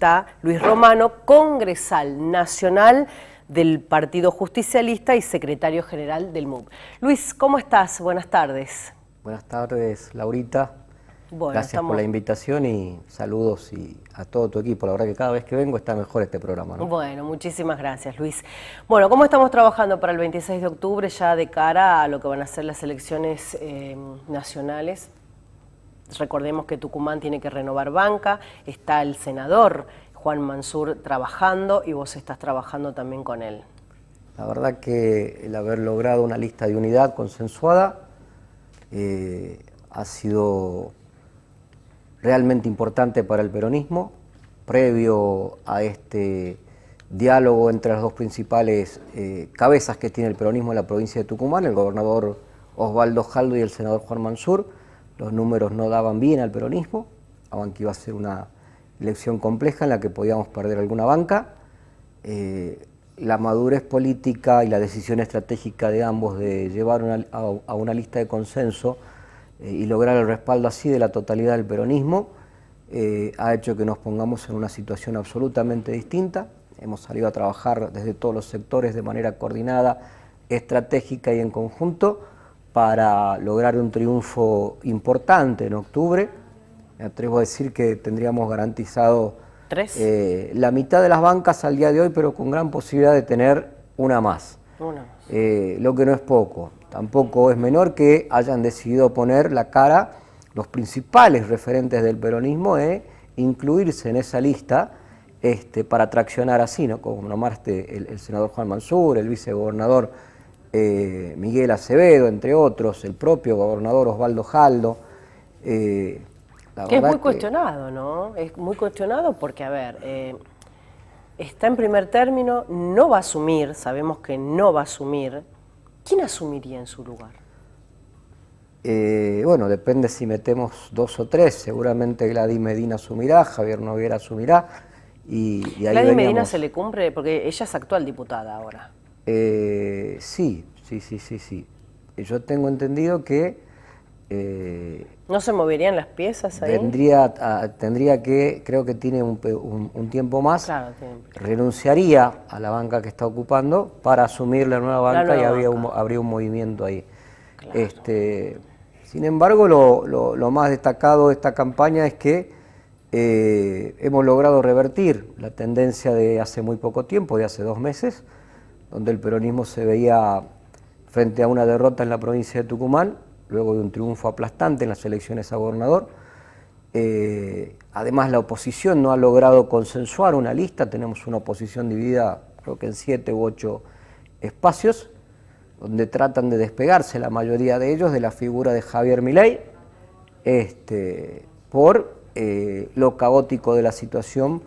está Luis Romano, congresal nacional del Partido Justicialista y secretario general del MUP. Luis, ¿cómo estás? Buenas tardes. Buenas tardes, Laurita. Bueno, gracias por la invitación y saludos a todo tu equipo. La verdad que cada vez que vengo está mejor este programa, ¿no? Bueno, muchísimas gracias, Luis. Bueno, ¿cómo estamos trabajando para el 26 de octubre ya de cara a lo que van a ser las elecciones nacionales? Recordemos que Tucumán tiene que renovar banca, está el senador Juan Mansur trabajando y vos estás trabajando también con él. La verdad que el haber logrado una lista de unidad consensuada ha sido realmente importante para el peronismo. Previo a este diálogo entre las dos principales cabezas que tiene el peronismo en la provincia de Tucumán, el gobernador Osvaldo Jaldo y el senador Juan Mansur, los números no daban bien al peronismo, daban que iba a ser una elección compleja en la que podíamos perder alguna banca. La madurez política y la decisión estratégica de ambos de llevar a una lista de consenso y lograr el respaldo así de la totalidad del peronismo ha hecho que nos pongamos en una situación absolutamente distinta. Hemos salido a trabajar desde todos los sectores de manera coordinada, estratégica y en conjunto para lograr un triunfo importante en octubre. Me atrevo a decir que tendríamos garantizado la mitad de las bancas al día de hoy, pero con gran posibilidad de tener una más. Lo que no es poco. Tampoco es menor que hayan decidido poner la cara los principales referentes del peronismo incluirse en esa lista para traccionar así, ¿no? Como nombraste el senador Juan Mansur, el vicegobernador Miguel Acevedo, entre otros, el propio gobernador Osvaldo Jaldo. Que es muy cuestionado, ¿no? Es muy cuestionado porque, a ver, está en primer término, no va a asumir, sabemos que no va a asumir. ¿Quién asumiría en su lugar? Bueno, depende si metemos 2 o 3, seguramente Gladys Medina asumirá, Javier Noguera asumirá. Y ahí Gladys Medina se le cumple, porque ella es actual diputada ahora. Sí. Yo tengo entendido que ¿no se moverían las piezas ahí? Tendría que, creo que tiene un tiempo más, claro, renunciaría a la banca que está ocupando para asumir la nueva banca y habría un movimiento ahí. Claro. Sin embargo, lo más destacado de esta campaña es que hemos logrado revertir la tendencia de hace muy poco tiempo, de hace 2 meses, donde el peronismo se veía frente a una derrota en la provincia de Tucumán, luego de un triunfo aplastante en las elecciones a gobernador. Además, la oposición no ha logrado consensuar una lista, tenemos una oposición dividida creo que en 7 u 8 espacios, donde tratan de despegarse la mayoría de ellos de la figura de Javier Milei, por lo caótico de la situación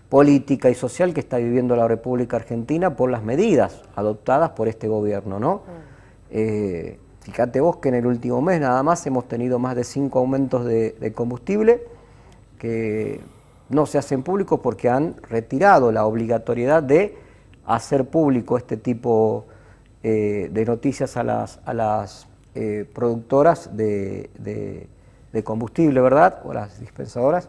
política y social que está viviendo la República Argentina por las medidas adoptadas por este gobierno, ¿no? Fíjate vos que en el último mes nada más hemos tenido más de 5 aumentos de combustible que no se hacen públicos porque han retirado la obligatoriedad de hacer público este tipo de noticias a las productoras de combustible, ¿verdad? O las dispensadoras.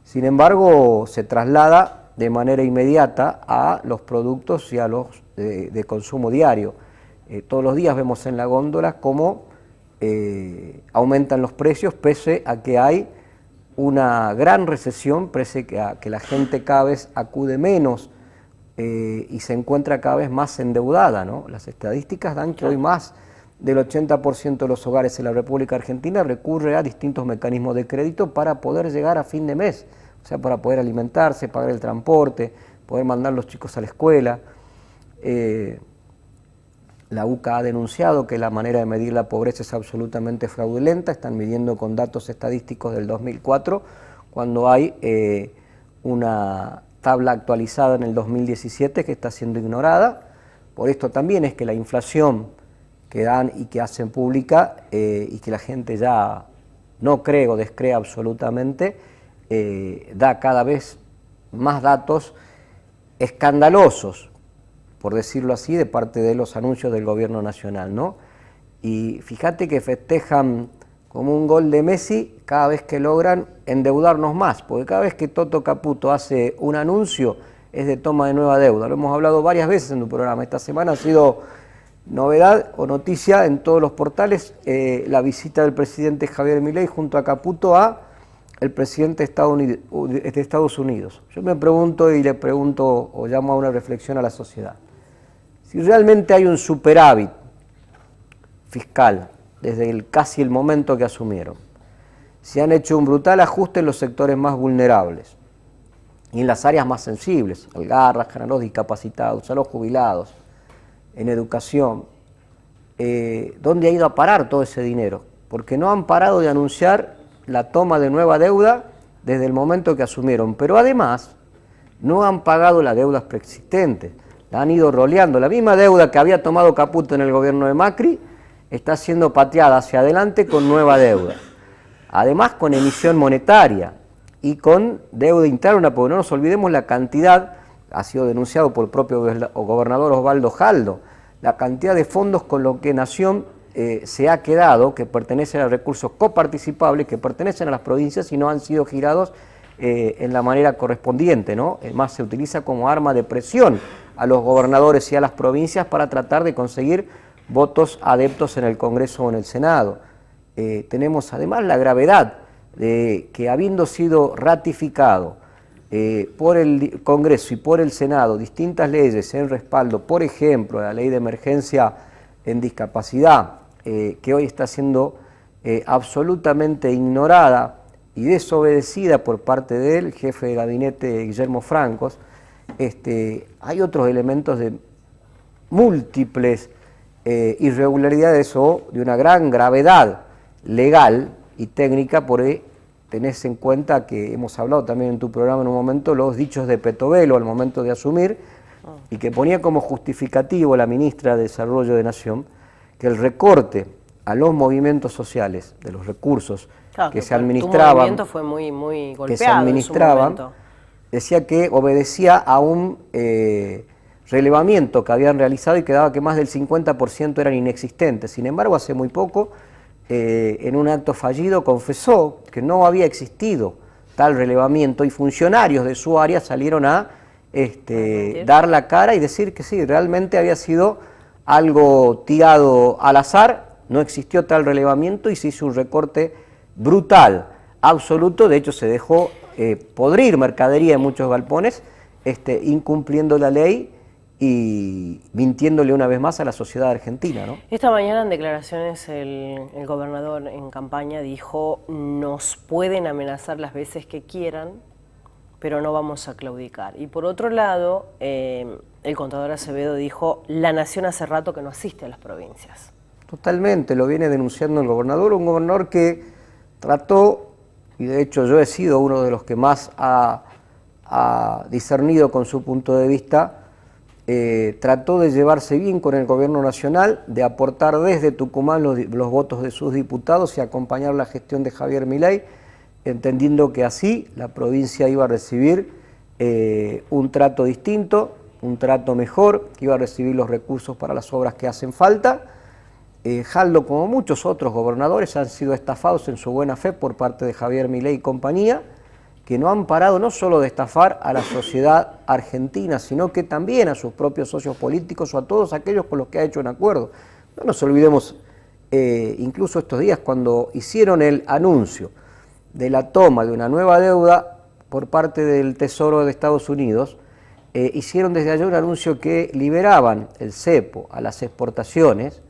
Sin embargo, se traslada de manera inmediata a los productos y a los de consumo diario. Todos los días vemos en la góndola cómo aumentan los precios pese a que hay una gran recesión, pese a que la gente cada vez acude menos y se encuentra cada vez más endeudada, ¿no? Las estadísticas dan que hoy más del 80% de los hogares en la República Argentina recurre a distintos mecanismos de crédito para poder llegar a fin de mes, o sea, para poder alimentarse, pagar el transporte, poder mandar a los chicos a la escuela. La UCA ha denunciado que la manera de medir la pobreza es absolutamente fraudulenta, están midiendo con datos estadísticos del 2004, cuando hay una tabla actualizada en el 2017 que está siendo ignorada. Por esto también es que la inflación que dan y que hacen pública y que la gente ya no cree o descree absolutamente, da cada vez más datos escandalosos, por decirlo así, de parte de los anuncios del gobierno nacional, ¿no? Y fíjate que festejan como un gol de Messi cada vez que logran endeudarnos más, porque cada vez que Toto Caputo hace un anuncio es de toma de nueva deuda. Lo hemos hablado varias veces en tu programa. Esta semana ha sido novedad o noticia en todos los portales la visita del presidente Javier Milei junto a Caputo a el presidente de Estados Unidos. Yo me pregunto y le pregunto o llamo a una reflexión a la sociedad. Si realmente hay un superávit fiscal desde casi el momento que asumieron, si han hecho un brutal ajuste en los sectores más vulnerables y en las áreas más sensibles, algarras, a los discapacitados, a los jubilados, en educación, ¿dónde ha ido a parar todo ese dinero? Porque no han parado de anunciar la toma de nueva deuda desde el momento que asumieron, pero además no han pagado las deudas preexistentes, la han ido roleando. La misma deuda que había tomado Caputo en el gobierno de Macri está siendo pateada hacia adelante con nueva deuda. Además con emisión monetaria y con deuda interna, porque no nos olvidemos la cantidad, ha sido denunciado por el propio gobernador Osvaldo Jaldo, la cantidad de fondos con lo que Nación se ha quedado, que pertenecen a recursos coparticipables, que pertenecen a las provincias y no han sido girados en la manera correspondiente, ¿no? Además se utiliza como arma de presión a los gobernadores y a las provincias para tratar de conseguir votos adeptos en el Congreso o en el Senado. Tenemos además la gravedad de que habiendo sido ratificado por el Congreso y por el Senado distintas leyes en respaldo, por ejemplo, la ley de emergencia en discapacidad, que hoy está siendo absolutamente ignorada y desobedecida por parte del jefe de gabinete Guillermo Francos, hay otros elementos de múltiples irregularidades o de una gran gravedad legal y técnica, por ahí tenés en cuenta que hemos hablado también en tu programa en un momento los dichos de Petovelo al momento de asumir y que ponía como justificativo la ministra de Desarrollo de Nación que el recorte a los movimientos sociales de los recursos que se administraban, tu movimiento fue muy golpeado que se administraban, en su momento. Decía que obedecía a un relevamiento que habían realizado y que daba que más del 50% eran inexistentes. Sin embargo, hace muy poco, en un acto fallido, confesó que no había existido tal relevamiento y funcionarios de su área salieron a dar la cara y decir que sí, realmente había sido algo tirado al azar, no existió tal relevamiento y se hizo un recorte brutal, absoluto. De hecho se dejó podrir mercadería en muchos galpones, incumpliendo la ley y mintiéndole una vez más a la sociedad argentina, ¿no? Esta mañana en declaraciones el gobernador en campaña dijo: nos pueden amenazar las veces que quieran, pero no vamos a claudicar. Y por otro lado, el contador Acevedo dijo: la Nación hace rato que no asiste a las provincias. Totalmente, lo viene denunciando el gobernador, un gobernador que trató, y de hecho yo he sido uno de los que más ha discernido con su punto de vista, trató de llevarse bien con el gobierno nacional, de aportar desde Tucumán los votos de sus diputados y acompañar la gestión de Javier Milei, entendiendo que así la provincia iba a recibir un trato distinto, un trato mejor, que iba a recibir los recursos para las obras que hacen falta. Jaldo, como muchos otros gobernadores, han sido estafados en su buena fe por parte de Javier Milei y compañía, que no han parado no solo de estafar a la sociedad argentina, sino que también a sus propios socios políticos o a todos aquellos con los que ha hecho un acuerdo. No nos olvidemos, incluso estos días, cuando hicieron el anuncio de la toma de una nueva deuda por parte del Tesoro de Estados Unidos, hicieron desde allá un anuncio que liberaban el cepo a las exportaciones,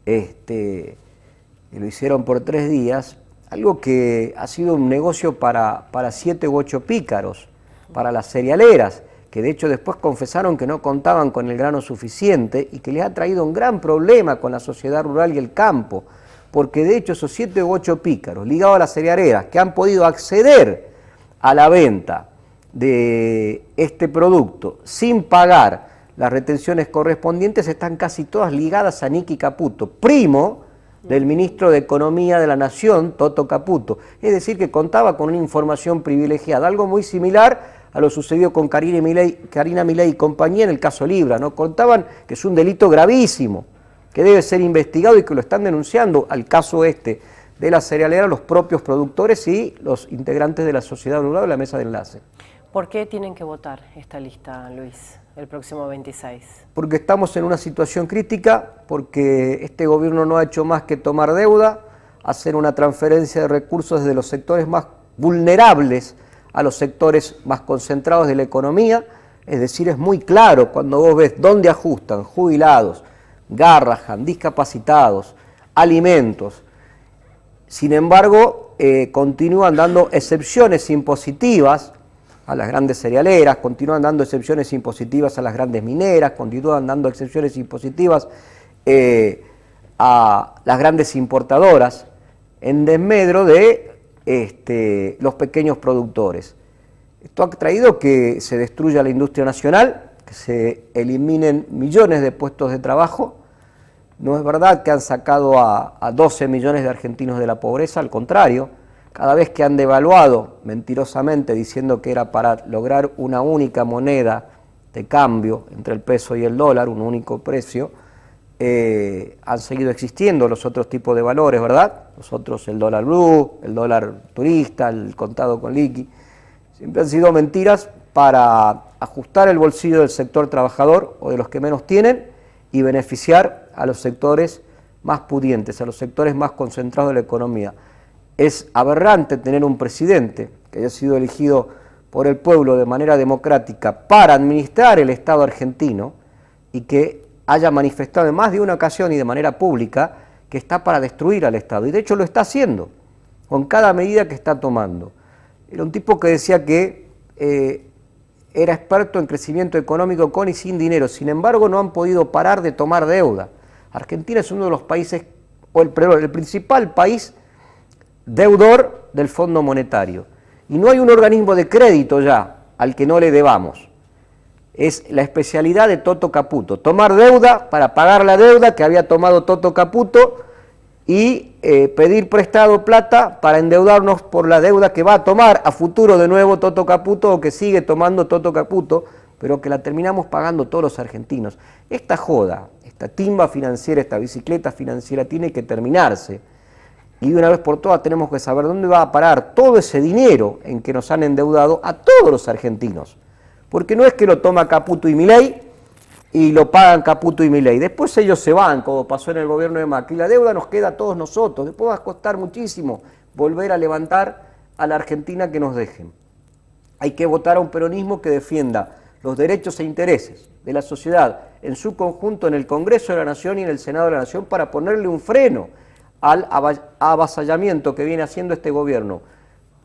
y lo hicieron por 3 días, algo que ha sido un negocio para 7 u 8 pícaros, para las cerealeras, que de hecho después confesaron que no contaban con el grano suficiente y que les ha traído un gran problema con la sociedad rural y el campo, porque de hecho esos 7 u 8 pícaros ligados a las cerealeras que han podido acceder a la venta de este producto sin pagar las retenciones correspondientes están casi todas ligadas a Nicky Caputo, primo del ministro de Economía de la Nación, Toto Caputo. Es decir, que contaba con una información privilegiada, algo muy similar a lo sucedido con Karina Milei y compañía en el caso Libra, ¿no? Contaban que es un delito gravísimo, que debe ser investigado y que lo están denunciando al caso de la cerealera, los propios productores y los integrantes de la sociedad rural de la mesa de enlace. ¿Por qué tienen que votar esta lista, Luis, el próximo 26? Porque estamos en una situación crítica, porque este gobierno no ha hecho más que tomar deuda, hacer una transferencia de recursos desde los sectores más vulnerables a los sectores más concentrados de la economía. Es decir, es muy claro cuando vos ves dónde ajustan jubilados, Garrahan, discapacitados, alimentos. Sin embargo, continúan dando excepciones impositivas a las grandes cerealeras, continúan dando excepciones impositivas a las grandes mineras, continúan dando excepciones impositivas a las grandes importadoras, en desmedro de los pequeños productores. Esto ha traído que se destruya la industria nacional, que se eliminen millones de puestos de trabajo. No es verdad que han sacado a 12 millones de argentinos de la pobreza, al contrario, cada vez que han devaluado mentirosamente diciendo que era para lograr una única moneda de cambio entre el peso y el dólar, un único precio, han seguido existiendo los otros tipos de valores, ¿verdad? Los otros, el dólar blue, el dólar turista, el contado con liqui. Siempre han sido mentiras para ajustar el bolsillo del sector trabajador o de los que menos tienen y beneficiar a los sectores más pudientes, a los sectores más concentrados de la economía. Es aberrante tener un presidente que haya sido elegido por el pueblo de manera democrática para administrar el Estado argentino y que haya manifestado en más de una ocasión y de manera pública que está para destruir al Estado. Y de hecho lo está haciendo, con cada medida que está tomando. Era un tipo que decía que era experto en crecimiento económico con y sin dinero. Sin embargo, no han podido parar de tomar deuda. Argentina es uno de los países, o el principal país deudor del Fondo Monetario. Y no hay un organismo de crédito ya al que no le debamos. Es la especialidad de Toto Caputo. Tomar deuda para pagar la deuda que había tomado Toto Caputo y pedir prestado plata para endeudarnos por la deuda que va a tomar a futuro de nuevo Toto Caputo o que sigue tomando Toto Caputo, pero que la terminamos pagando todos los argentinos. Esta joda, esta timba financiera, esta bicicleta financiera tiene que terminarse. Y de una vez por todas tenemos que saber dónde va a parar todo ese dinero en que nos han endeudado a todos los argentinos. Porque no es que lo toma Caputo y Milei y lo pagan Caputo y Milei. Después ellos se van, como pasó en el gobierno de Macri. La deuda nos queda a todos nosotros. Después va a costar muchísimo volver a levantar a la Argentina que nos dejen. Hay que votar a un peronismo que defienda los derechos e intereses de la sociedad en su conjunto en el Congreso de la Nación y en el Senado de la Nación para ponerle un freno al avasallamiento que viene haciendo este gobierno.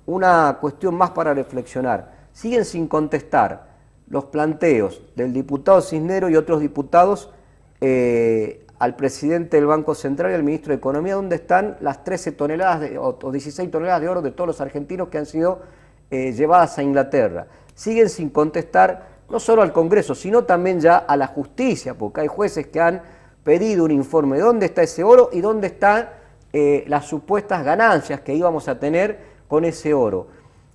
Una cuestión más para reflexionar. Siguen sin contestar los planteos del diputado Cisneros y otros diputados al presidente del Banco Central y al ministro de Economía, ¿dónde están las 13 toneladas o 16 toneladas de oro de todos los argentinos que han sido llevadas a Inglaterra? Siguen sin contestar no solo al Congreso, sino también ya a la justicia, porque hay jueces que han pedido un informe de dónde está ese oro y dónde están las supuestas ganancias que íbamos a tener con ese oro.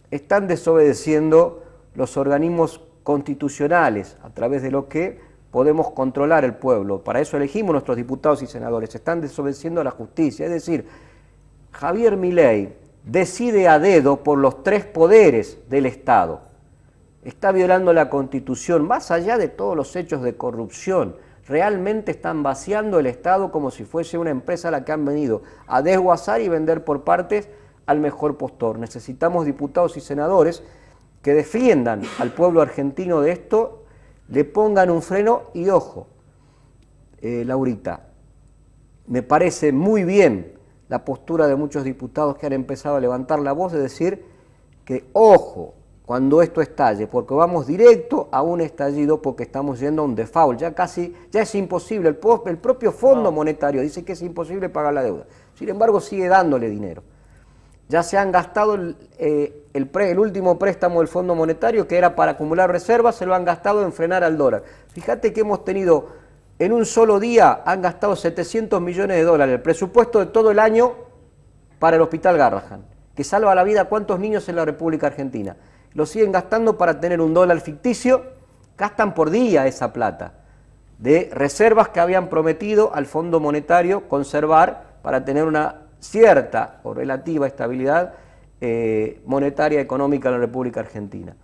Están desobedeciendo los organismos constitucionales a través de lo que podemos controlar el pueblo. Para eso elegimos nuestros diputados y senadores. Están desobedeciendo a la justicia. Es decir, Javier Milei decide a dedo por los 3 poderes del Estado. Está violando la Constitución, más allá de todos los hechos de corrupción. Realmente están vaciando el Estado como si fuese una empresa a la que han venido a desguazar y vender por partes al mejor postor. Necesitamos diputados y senadores que defiendan al pueblo argentino de esto, le pongan un freno y ojo, Laurita, me parece muy bien la postura de muchos diputados que han empezado a levantar la voz de decir que ojo cuando esto estalle, porque vamos directo a un estallido porque estamos yendo a un default, ya es imposible, el propio Fondo Monetario dice que es imposible pagar la deuda, sin embargo sigue dándole dinero. Ya se han gastado el último préstamo del Fondo Monetario, que era para acumular reservas, se lo han gastado en frenar al dólar. Fíjate que hemos tenido, en un solo día, han gastado 700 millones de dólares, el presupuesto de todo el año para el Hospital Garrahan, que salva la vida a cuántos niños en la República Argentina. Lo siguen gastando para tener un dólar ficticio, gastan por día esa plata, de reservas que habían prometido al Fondo Monetario conservar para tener una cierta o relativa estabilidad monetaria económica en la República Argentina.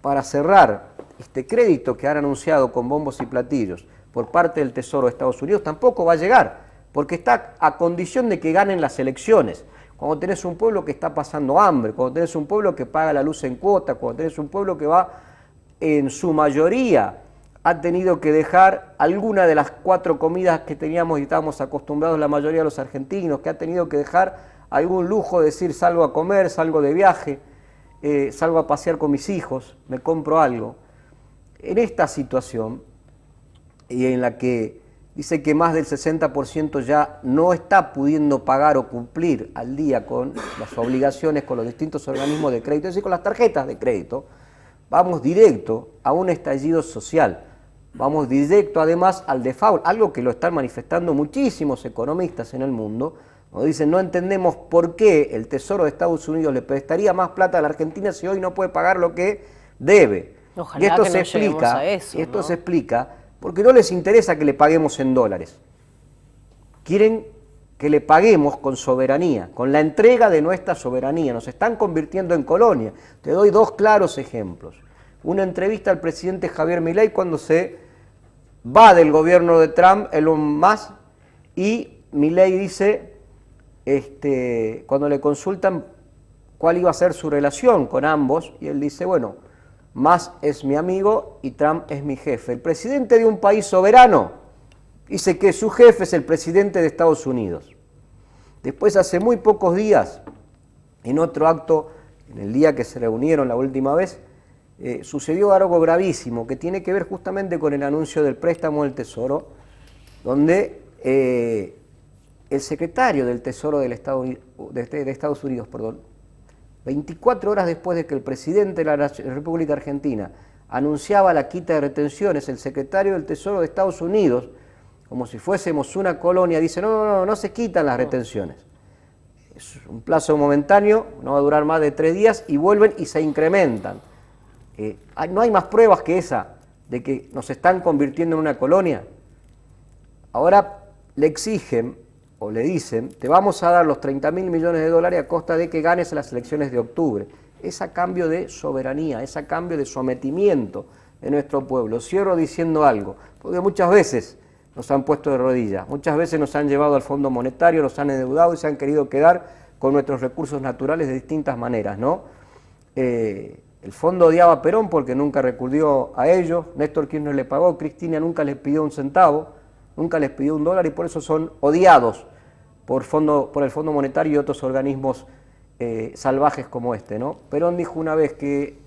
Para cerrar, este crédito que han anunciado con bombos y platillos por parte del Tesoro de Estados Unidos tampoco va a llegar, porque está a condición de que ganen las elecciones. Cuando tenés un pueblo que está pasando hambre, cuando tenés un pueblo que paga la luz en cuota, cuando tenés un pueblo que va, en su mayoría, ha tenido que dejar alguna de las 4 comidas que teníamos y estábamos acostumbrados la mayoría de los argentinos, que ha tenido que dejar algún lujo, decir salgo a comer, salgo de viaje, salgo a pasear con mis hijos, me compro algo. En esta situación, y en la que dice que más del 60% ya no está pudiendo pagar o cumplir al día con las obligaciones con los distintos organismos de crédito, es decir, con las tarjetas de crédito, vamos directo a un estallido social, vamos directo además al default, algo que lo están manifestando muchísimos economistas en el mundo, nos dicen, no entendemos por qué el Tesoro de Estados Unidos le prestaría más plata a la Argentina si hoy no puede pagar lo que debe. Ojalá y esto que se no explica, a eso, y esto ¿no? se explica porque no les interesa que le paguemos en dólares. Quieren que le paguemos con soberanía, con la entrega de nuestra soberanía. Nos están convirtiendo en colonia. Te doy 2 claros ejemplos. Una entrevista al presidente Javier Milei cuando se va del gobierno de Trump, Elon Musk, y Milei dice, cuando le consultan cuál iba a ser su relación con ambos, y él dice, bueno, Musk es mi amigo y Trump es mi jefe. El presidente de un país soberano dice que su jefe es el presidente de Estados Unidos. Después, hace muy pocos días, en otro acto, en el día que se reunieron la última vez, sucedió algo gravísimo que tiene que ver justamente con el anuncio del préstamo del Tesoro, donde el secretario del Tesoro de Estados Unidos, 24 horas después de que el presidente de la República Argentina anunciaba la quita de retenciones, el secretario del Tesoro de Estados Unidos, como si fuésemos una colonia, dice, no se quitan las retenciones. Es un plazo momentáneo, no va a durar más de 3 días, y vuelven y se incrementan. No hay más pruebas que esa, de que nos están convirtiendo en una colonia. Ahora le exigen, o le dicen, te vamos a dar los 30.000 millones de dólares a costa de que ganes las elecciones de octubre. Es a cambio de soberanía, es a cambio de sometimiento de nuestro pueblo. Cierro diciendo algo, porque muchas veces nos han puesto de rodillas, muchas veces nos han llevado al Fondo Monetario, nos han endeudado y se han querido quedar con nuestros recursos naturales de distintas maneras, ¿no? El fondo odiaba a Perón porque nunca recurrió a ellos, Néstor Kirchner le pagó, Cristina nunca les pidió un centavo, nunca les pidió $1 y por eso son odiados por el Fondo Monetario y otros organismos salvajes como este, ¿no? Perón dijo una vez que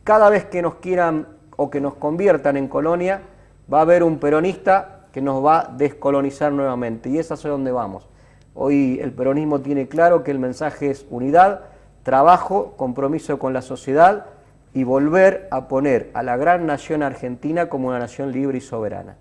cada vez que nos quieran o que nos conviertan en colonia, va a haber un peronista que nos va a descolonizar nuevamente, y es hacia donde vamos. Hoy el peronismo tiene claro que el mensaje es unidad, trabajo, compromiso con la sociedad y volver a poner a la gran nación argentina como una nación libre y soberana.